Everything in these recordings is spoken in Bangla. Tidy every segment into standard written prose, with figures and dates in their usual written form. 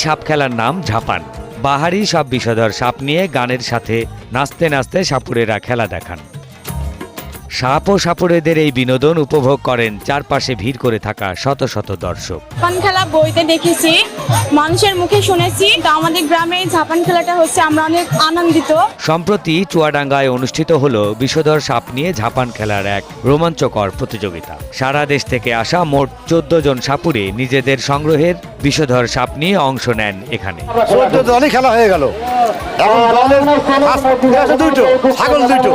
সাপ খেলার নাম ঝাপান। বাহারি সব বিষধর সাপ নিয়ে গানের সাথে নাচতে নাচতে সাপুড়েরা খেলা দেখান। সাপ ও সাপুড়েদের এই বিনোদন উপভোগ করেন চারপাশে ভিড় করে থাকা শত শত দর্শক। ঝাপান খেলা বইতে দেখেছি, মানুষের মুখে শুনেছি, তো আমাদের গ্রামে ঝাপান খেলাটা হচ্ছে আমরা অনেক আনন্দিত। সম্প্রতি চুয়াডাঙ্গায় অনুষ্ঠিত হলো বিষধর সাপ নিয়ে ঝাপান খেলার এক রোমাঞ্চকর প্রতিযোগিতা। সারা দেশ থেকে আসা মোট 14 জন সাপুড়ে নিজেদের সংগ্রহের বিষধর সাপ নিয়ে অংশ নেন এখানে। 14 দলই খেলা হয়ে গেল। এখন দলের দুটো ছাগল দুটো,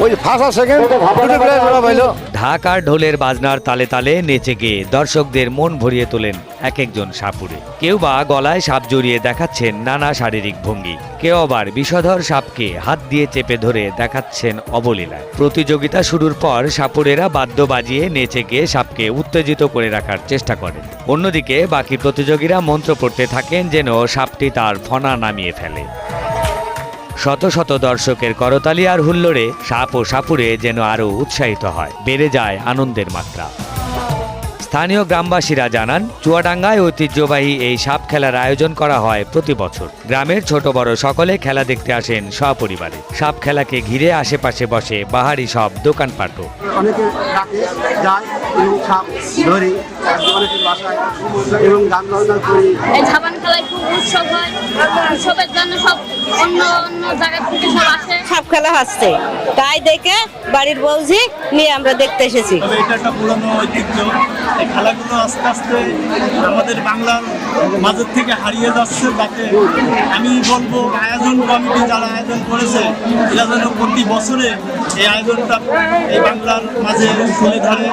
ওই ফার্স্ট আর সেকেন্ড দুটো প্লেয়ার জোড়া পাইল। ঢাক আর ঢোলের বাজনার তালে তালে নেচে গিয়ে দর্শকদের মন ভরিয়ে তোলেন এক একজন সাপুড়ে। কেউ বা গলায় সাপ জড়িয়ে দেখাচ্ছেন নানা শারীরিক ভঙ্গি, কেউ আবার বিষধর সাপকে হাত দিয়ে চেপে ধরে দেখাচ্ছেন অবলীলায়। প্রতিযোগিতা শুরুর পর সাপুড়েরা বাদ্য বাজিয়ে নেচে গিয়ে সাপকে উত্তেজিত করে রাখার চেষ্টা করেন। অন্যদিকে বাকি প্রতিযোগীরা মন্ত্র পড়তে থাকেন যেন সাপটি তার ফনা নামিয়ে ফেলে। শত শত দর্শকের করতালি আর হুল্লোড়ে সাপ ও সাপুড়ে যেন আরো উৎসাহিত হয়, বেড়ে যায় আনন্দের মাত্রা। স্থানীয় গ্রামবাসীরা জানান, চুয়াডাঙ্গায় ঐতিহ্যবাহী এই সাপ খেলার আয়োজন করা হয় প্রতি বছর। গ্রামের ছোট বড় সকলে খেলা দেখতে আসেন সপরিবারে। সাপ খেলাকে ঘিরে আশেপাশে বসে বাহারি সব দোকানপাটও। অনেকে রাতে যায় এবং সাপ ধরি অনেকের বাসায় এবং গান বাজনা করি। এই ঝাপান খেলায় খুব উৎসব হয়, উৎসবের জন্য সব অন্য অন্য জায়গা থেকে সব আসে। সাপ খেলা হচ্ছে, তাই দেখে বাড়ির বউজি নিয়ে আমরা দেখতে এসেছি। এটা একটা পুরনো ঐতিহ্য। এই খেলাগুলো আস্তে আস্তে আমাদের বাংলার মাঝের থেকে হারিয়ে যাচ্ছে। যাতে আমি বলবো আয়োজন কমিটি যারা আয়োজন করেছে এরা যেন প্রতি বছরে এই আয়োজনটা এই বাংলার মাঝে তুলে ধরে।